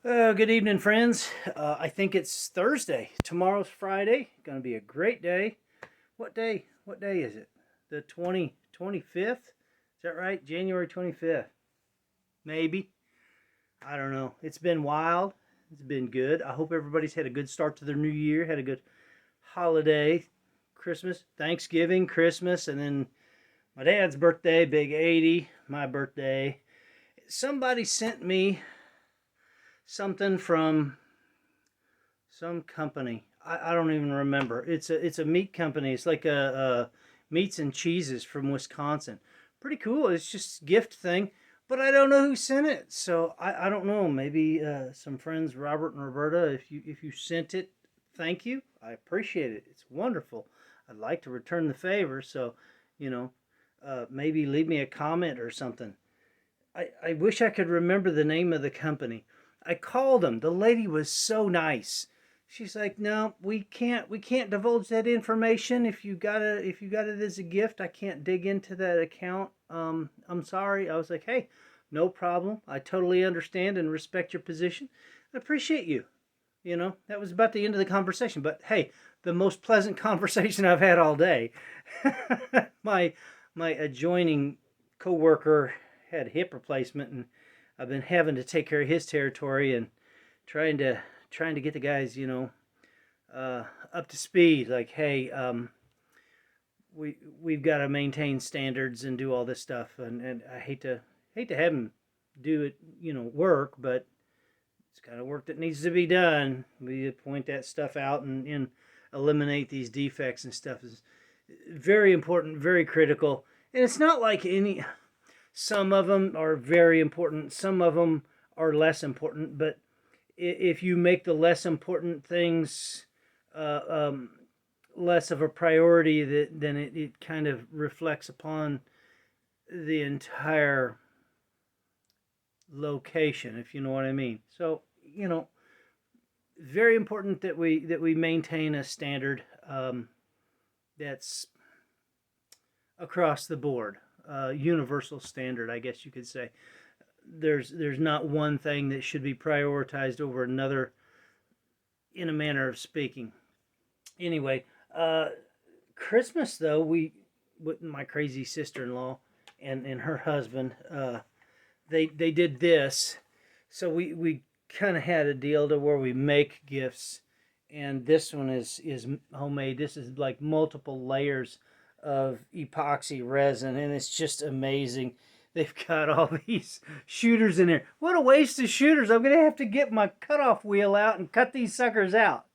Good evening, friends. I think it's Thursday. Tomorrow's Friday. Going to be a great day. What day? What day is it? The 25th? Is that right? January 25th. Maybe. I don't know. It's been wild. It's been good. I hope everybody's had a good start to their new year, had a good holiday, Christmas, Thanksgiving, Christmas, and then my dad's birthday, big 80, my birthday. Somebody sent me something from some company. I don't even remember. It's a meat company. It's like a meats and cheeses from Wisconsin. Pretty cool. It's just a gift thing, but I don't know who sent it. So I don't know. Maybe some friends, Robert and Roberta. If you sent it, thank you. I appreciate it. It's wonderful. I'd like to return the favor. So, you know, maybe leave me a comment or something. I wish I could remember the name of the company. I called them. The lady was so nice. She's like, "No, we can't divulge that information. If you got it as a gift, I can't dig into that account. I'm sorry." I was like, "Hey, no problem. I totally understand and respect your position. I appreciate you." That was about the end of the conversation. But hey, the most pleasant conversation I've had all day. my my adjoining coworker had hip replacement, and I've been having to take care of his territory and trying to trying to get the guys, up to speed. Like, hey, we've got to maintain standards and do all this stuff, and I hate to have him do it, work, but it's kind of work that needs to be done. We point that stuff out and eliminate these defects and stuff is very important, very critical. And it's not like some of them are very important, some of them are less important, but if you make the less important things uh, um, less of a priority, then it kind of reflects upon the entire location, if you know what I mean. So, very important that we maintain a standard that's across the board, universal standard, I guess you could say. There's not one thing that should be prioritized over another, in a manner of speaking. Anyway, Christmas though, we with my crazy sister-in-law and her husband, they did this. So we kind of had a deal to where we make gifts, and this one is homemade. This is like multiple layers of epoxy resin, and it's just amazing. They've got all these shooters in there. What a waste of shooters! I'm gonna have to get my cutoff wheel out and cut these suckers out.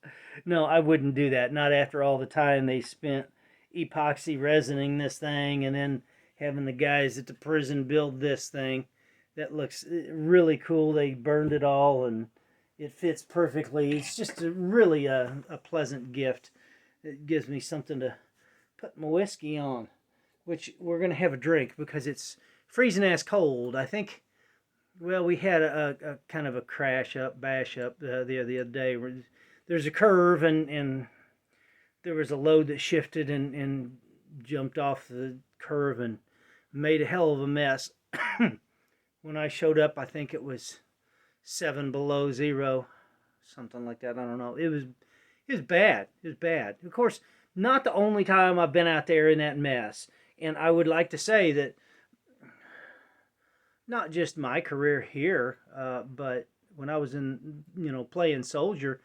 No, I wouldn't do that. Not after all the time they spent epoxy resining this thing and then having the guys at the prison build this thing that looks really cool. They burned it all and it fits perfectly. It's just really a pleasant gift. It gives me something to put my whiskey on, which we're going to have a drink because it's freezing ass cold. I think, well, we had a kind of a bash up the other day. There's a curve and there was a load that shifted and jumped off the curve and made a hell of a mess. When I showed up, I think it was 7 below 0, something like that. I don't know. It was bad. It was bad. Of course, not the only time I've been out there in that mess. And I would like to say that not just my career here, but when I was in, playing soldier,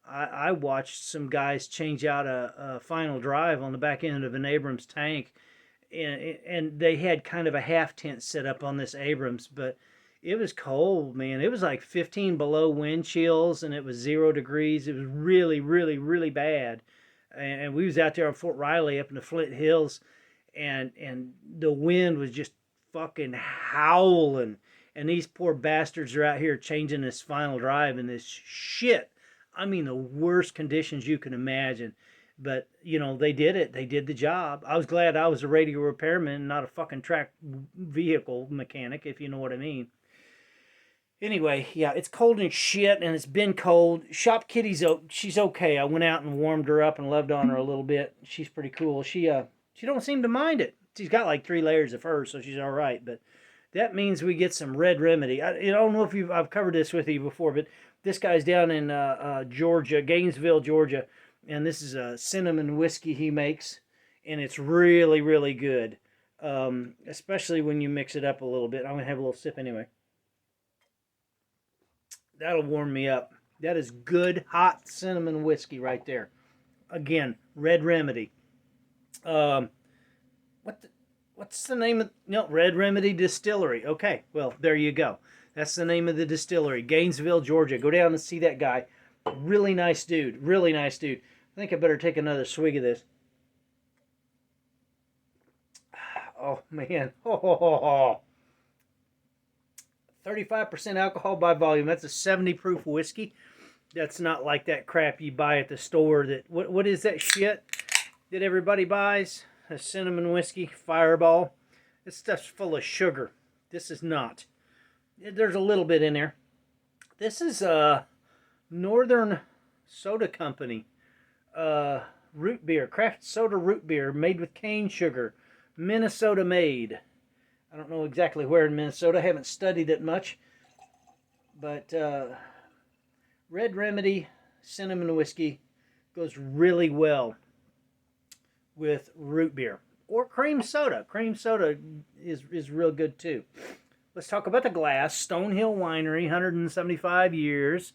I watched some guys change out a final drive on the back end of an Abrams tank, and they had kind of a half tent set up on this Abrams, but it was cold, man. It was like 15 below wind chills, and it was 0 degrees. It was really, really, really bad. And we was out there on Fort Riley up in the Flint Hills, and the wind was just fucking howling. And these poor bastards are out here changing this final drive in this shit. I mean, the worst conditions you can imagine. But, they did it. They did the job. I was glad I was a radio repairman, not a fucking track vehicle mechanic, if you know what I mean. Anyway, yeah, it's cold and shit, and it's been cold. Shop Kitty's she's okay. I went out and warmed her up and loved on her a little bit. She's pretty cool. She don't seem to mind it. She's got like 3 layers of fur, so she's all right. But that means we get some red remedy. I don't know if I've covered this with you before, but this guy's down in Georgia, Gainesville, Georgia, and this is a cinnamon whiskey he makes, and it's really, really good, especially when you mix it up a little bit. I'm going to have a little sip anyway. That'll warm me up. That is good, hot cinnamon whiskey right there. Again, red remedy. What the, what's the name of... No, Red Remedy Distillery. Okay, well, there you go. That's the name of the distillery. Gainesville, Georgia. Go down and see that guy. Really nice dude. Really nice dude. I think I better take another swig of this. Oh, man. 35% alcohol by volume. That's a 70 proof whiskey. That's not like that crap you buy at the store. That what is that shit that everybody buys? A cinnamon whiskey, Fireball. This stuff's full of sugar. This is not. There's a little bit in there. This is Northern Soda Company root beer, craft soda root beer made with cane sugar, Minnesota made. I don't know exactly where in Minnesota. I haven't studied it much, but Red Remedy cinnamon whiskey goes really well with root beer or cream soda. Cream soda is real good too. Let's talk about the glass. Stonehill Winery, 175 years.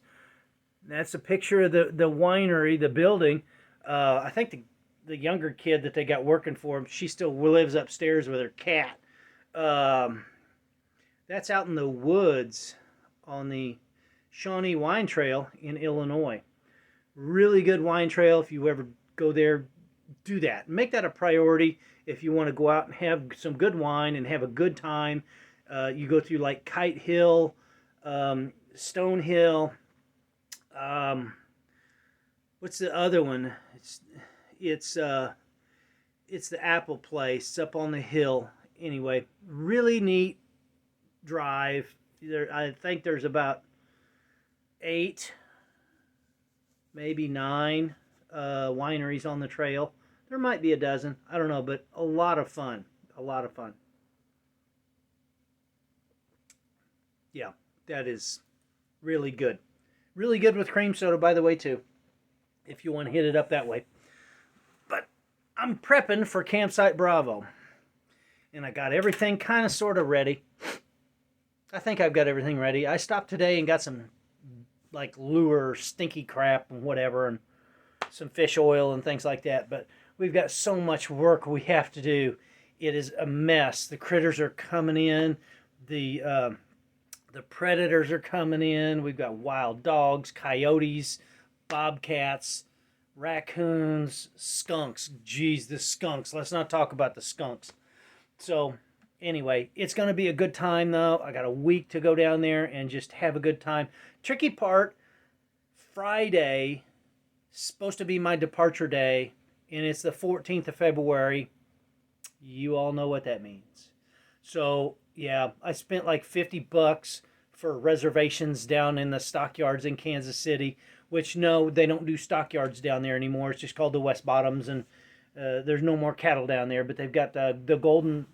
That's a picture of the winery, the building. I think the younger kid that they got working for him, she still lives upstairs with her cat. That's out in the woods on the Shawnee Wine Trail in Illinois. Really good wine trail. If you ever go there, do that. Make that a priority if you want to go out and have some good wine and have a good time. You go through like Kite Hill, Stone Hill. What's the other one? It's the Apple Place up on the hill. Anyway, really neat drive. I think there's about 8, maybe 9 wineries on the trail. There might be a dozen. I don't know, but a lot of fun. A lot of fun. Yeah, that is really good. Really good with cream soda, by the way, too, if you want to hit it up that way. But I'm prepping for Campsite Bravo, and I got everything kind of sort of ready. I think I've got everything ready. I stopped today and got some, like, lure, stinky crap and whatever, and some fish oil and things like that. But we've got so much work we have to do. It is a mess. The critters are coming in. The predators are coming in. We've got wild dogs, coyotes, bobcats, raccoons, skunks. Geez, the skunks. Let's not talk about the skunks. So anyway, it's going to be a good time, though. I got a week to go down there and just have a good time. Tricky part, Friday, supposed to be my departure day, and it's the 14th of February. You all know what that means. So, yeah, I spent like $50 for reservations down in the stockyards in Kansas City, which, no, they don't do stockyards down there anymore. It's just called the West Bottoms, and there's no more cattle down there, but they've got the Golden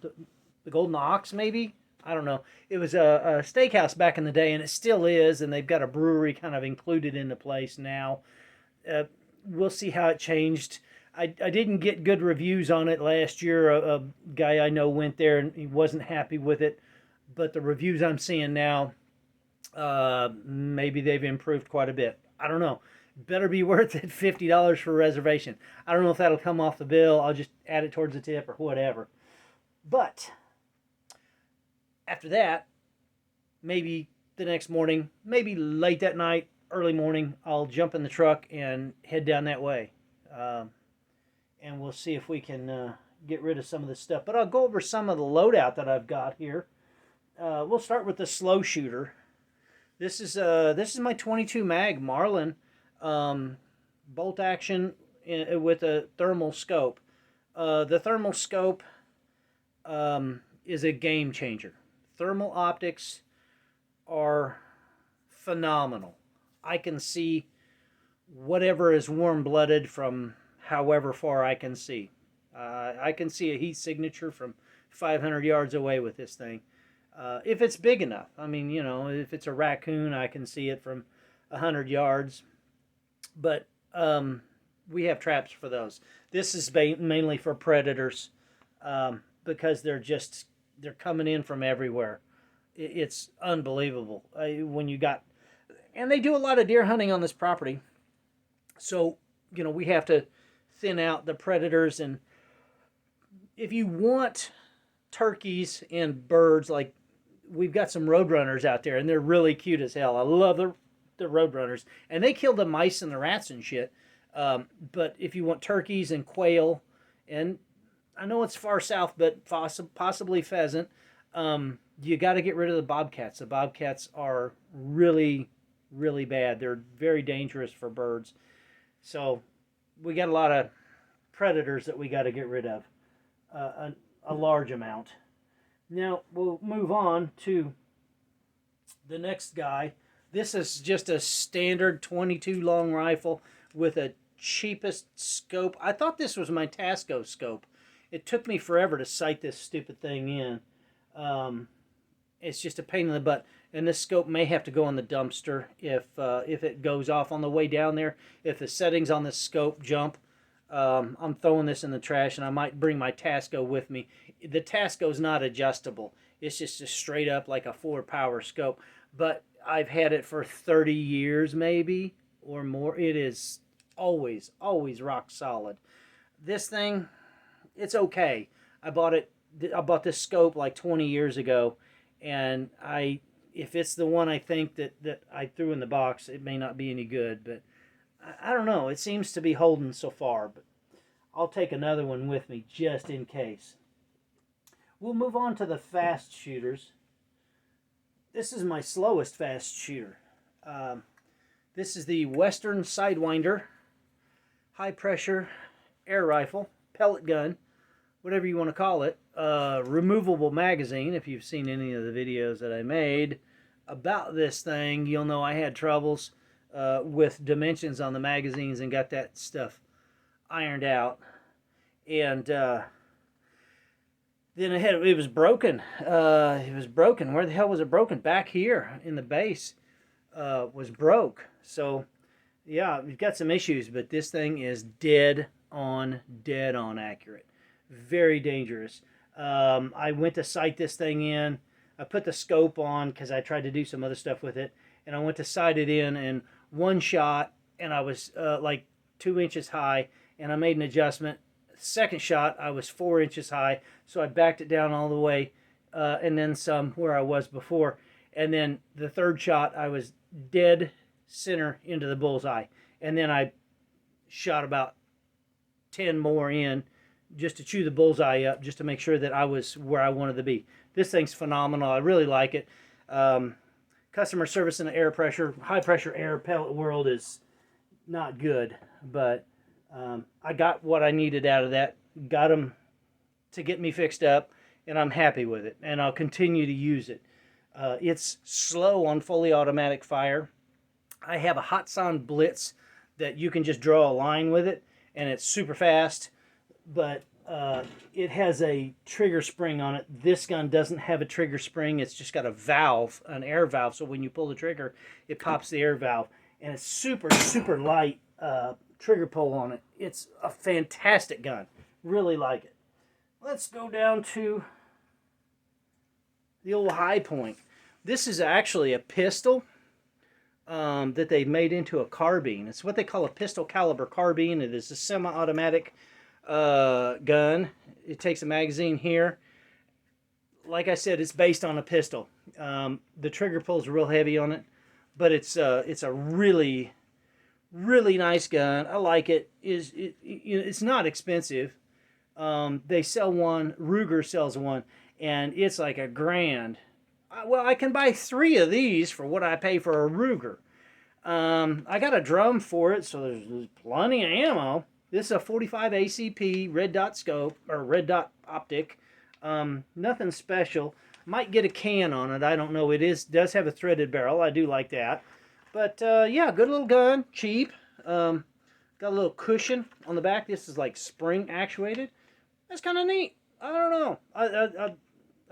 Ox, maybe? I don't know. It was a steakhouse back in the day, and it still is, and they've got a brewery kind of included in the place now. We'll see how it changed. I didn't get good reviews on it last year. A guy I know went there, and he wasn't happy with it, but the reviews I'm seeing now, maybe they've improved quite a bit. I don't know. Better be worth it, $50 for a reservation. I don't know if that'll come off the bill. I'll just add it towards the tip or whatever. But after that, maybe the next morning, maybe late that night, early morning, I'll jump in the truck and head down that way. And we'll see if we can get rid of some of this stuff. But I'll go over some of the loadout that I've got here. We'll start with the slow shooter. This is my 22 mag Marlin bolt action with a thermal scope. The thermal scope is a game changer. Thermal optics are phenomenal. I can see whatever is warm-blooded from however far I can see. I can see a heat signature from 500 yards away with this thing. if it's big enough. I mean, you know, if it's a raccoon, I can see it from 100 yards. But we have traps for those. This is mainly for predators because they're coming in from everywhere. It's unbelievable when you got, and they do a lot of deer hunting on this property. So you know we have to thin out the predators, and if you want turkeys and birds, like we've got some roadrunners out there, and they're really cute as hell. I love the roadrunners, and they kill the mice and the rats and shit. But if you want turkeys and quail, and I know it's far south, but possibly pheasant, you got to get rid of the bobcats. The bobcats are really, really bad. They're very dangerous for birds. So we got a lot of predators that we got to get rid of, a large amount. Now we'll move on to the next guy. This is just a standard 22 long rifle with a cheapest scope. I thought this was my Tasco scope. It took me forever to sight this stupid thing in. It's just a pain in the butt. And this scope may have to go in the dumpster if it goes off on the way down there. If the settings on this scope jump, I'm throwing this in the trash, and I might bring my Tasco with me. The Tasco's not adjustable. It's just a straight up like a 4-power scope. But I've had it for 30 years maybe or more. It is always rock solid. This thing, it's okay. I bought this scope like 20 years ago, and if it's the one I think that I threw in the box, it may not be any good, but I don't know. It seems to be holding so far, but I'll take another one with me just in case. We'll move on to the fast shooters. This is my slowest fast shooter. This is the Western Sidewinder high pressure air rifle, pellet gun, whatever you want to call it. Removable magazine. If you've seen any of the videos that I made about this thing, you'll know I had troubles with dimensions on the magazines and got that stuff ironed out. And then it was broken. It was broken. Where the hell was it broken? Back here in the base was broke. So yeah, we've got some issues, but this thing is dead on accurate. Very dangerous. I went to sight this thing in. I put the scope on because I tried to do some other stuff with it, and I went to sight it in, and one shot, and I was like 2 inches high, and I made an adjustment. Second shot, I was 4 inches high, so I backed it down all the way, and then some where I was before. And then the third shot, I was dead center into the bullseye, and then I shot about 10 more in just to chew the bullseye up, just to make sure that I was where I wanted to be. This thing's phenomenal. I really like it. Customer service in the high pressure air pellet world is not good, but I got what I needed out of that. Got them to get me fixed up, and I'm happy with it, and I'll continue to use it. It's slow on fully automatic fire. I have a Hatsan Blitz that you can just draw a line with it, and it's super fast, but it has a trigger spring on it. This gun doesn't have a trigger spring. It's just got a valve, an air valve, so when you pull the trigger, it pops the air valve, and it's super light trigger pull on it. It's a fantastic gun. Really like it. Let's go down to the old High Point. This is actually a pistol that they made into a carbine. It's what they call a pistol caliber carbine. It is a semi-automatic gun. It takes a magazine here. Like I said, it's based on a pistol. The trigger pull is real heavy on it, but it's a really nice gun. I like it. It's not expensive. They sell one. Ruger sells one, and it's like $1,000. Well, I can buy 3 of these for what I pay for a Ruger. I got a drum for it, so there's plenty of ammo. This is a 45 ACP red dot scope, or red dot optic. Nothing special. Might get a can on it. I don't know. Does have a threaded barrel. I do like that. But yeah, good little gun. Cheap. Got a little cushion on the back. This is like spring actuated. That's kind of neat. I don't know.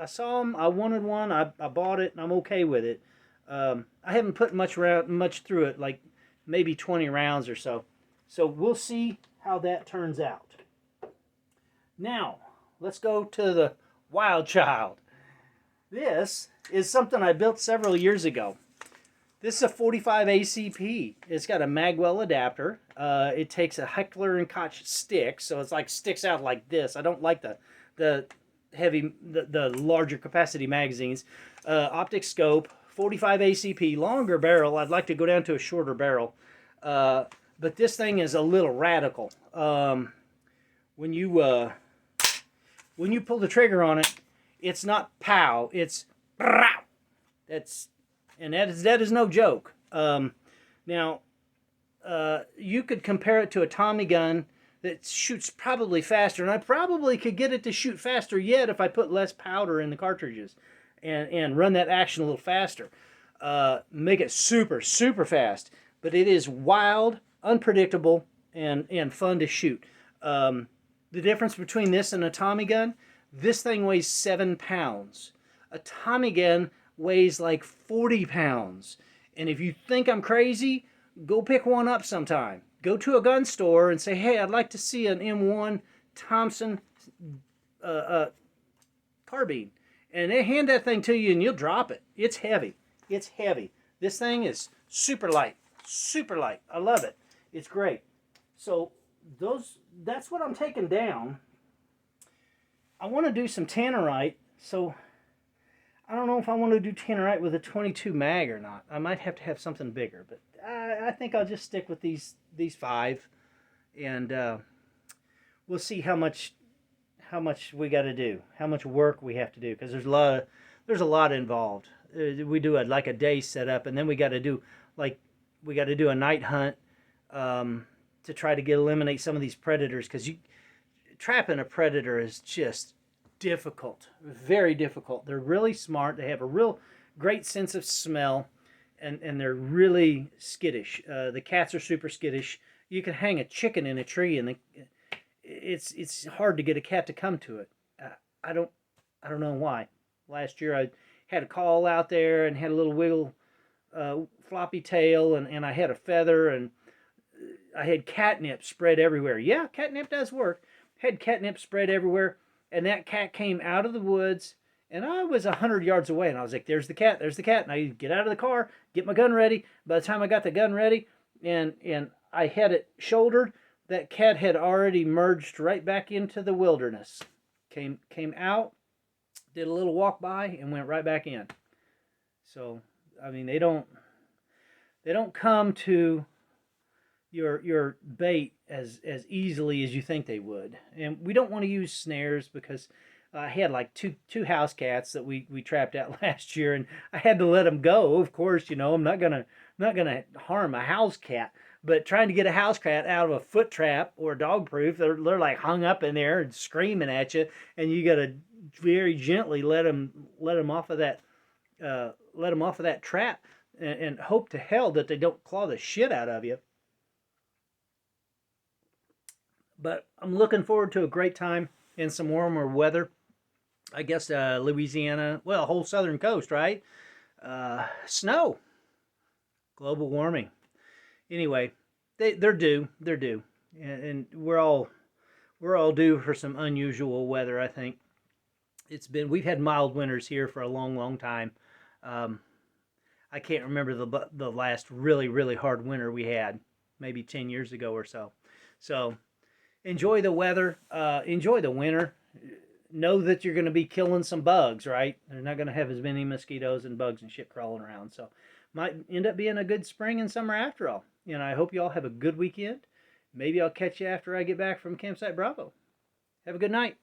I saw them. I wanted one. I bought it, and I'm okay with it. I haven't put much through it, like maybe 20 rounds or so. So we'll see how that turns out. Now, let's go to the Wild Child. This is something I built several years ago. This is a 45 ACP. It's got a Magwell adapter. It takes a Heckler & Koch stick, so it's like sticks out like this. I don't like the larger capacity magazines. Optic scope, 45 ACP, longer barrel. I'd like to go down to a shorter barrel, but this thing is a little radical. When you pull the trigger on it, it's not pow, it's pow. That is no joke. Now, you could compare it to a Tommy gun that shoots probably faster, and I probably could get it to shoot faster yet if I put less powder in the cartridges and run that action a little faster. Make it super, super fast. But it is wild, unpredictable, and fun to shoot. The difference between this and a Tommy gun, this thing weighs 7 pounds. A Tommy gun weighs like 40 pounds. And if you think I'm crazy, go pick one up sometime. Go to a gun store and say, hey, I'd like to see an M1 Thompson carbine. And they hand that thing to you and you'll drop it. It's heavy. It's heavy. This thing is super light. Super light. I love it. It's great. So that's what I'm taking down. I want to do some tannerite, so I don't know if I want to do tannerite with a 22 mag or not. I might have to have something bigger, but I think I'll just stick with these 5, and we'll see how much we got to do, how much work we have to do, because there's a lot involved. We do like a day setup, and then we got to do a night hunt to try to eliminate some of these predators, because trapping a predator is just difficult, very difficult. They're really smart. They have a real great sense of smell, and they're really skittish. The cats are super skittish. You can hang a chicken in a tree, and it's hard to get a cat to come to it. I don't know why. Last year I had a call out there and had a little wiggle floppy tail, and I had a feather, and I had catnip spread everywhere. Yeah, catnip does work. Had catnip spread everywhere, and that cat came out of the woods, and I was 100 yards away, and I was like, there's the cat, and I get out of the car, get my gun ready. By the time I got the gun ready, and I had it shouldered, that cat had already merged right back into the wilderness. Came out, did a little walk by, and went right back in. So, I mean, they don't come to your bait as easily as you think they would. And we don't want to use snares, because I had like two house cats that we trapped out last year, and I had to let them go. Of course, I'm not gonna harm a house cat, but trying to get a house cat out of a foot trap or a dog proof, they're like hung up in there and screaming at you, and you gotta very gently let them off of that trap, and hope to hell that they don't claw the shit out of you. But I'm looking forward to a great time in some warmer weather. I guess Louisiana, well, whole southern coast, right? Snow, global warming. Anyway, they're due, and we're all due for some unusual weather. I think we've had mild winters here for a long, long time. I can't remember the last really, really hard winter we had, maybe 10 years ago or so. So enjoy the weather, enjoy the winter. Know that you're going to be killing some bugs, right? They're not going to have as many mosquitoes and bugs and shit crawling around. So might end up being a good spring and summer after all. And I hope you all have a good weekend. Maybe I'll catch you after I get back from Campsite Bravo. Have a good night.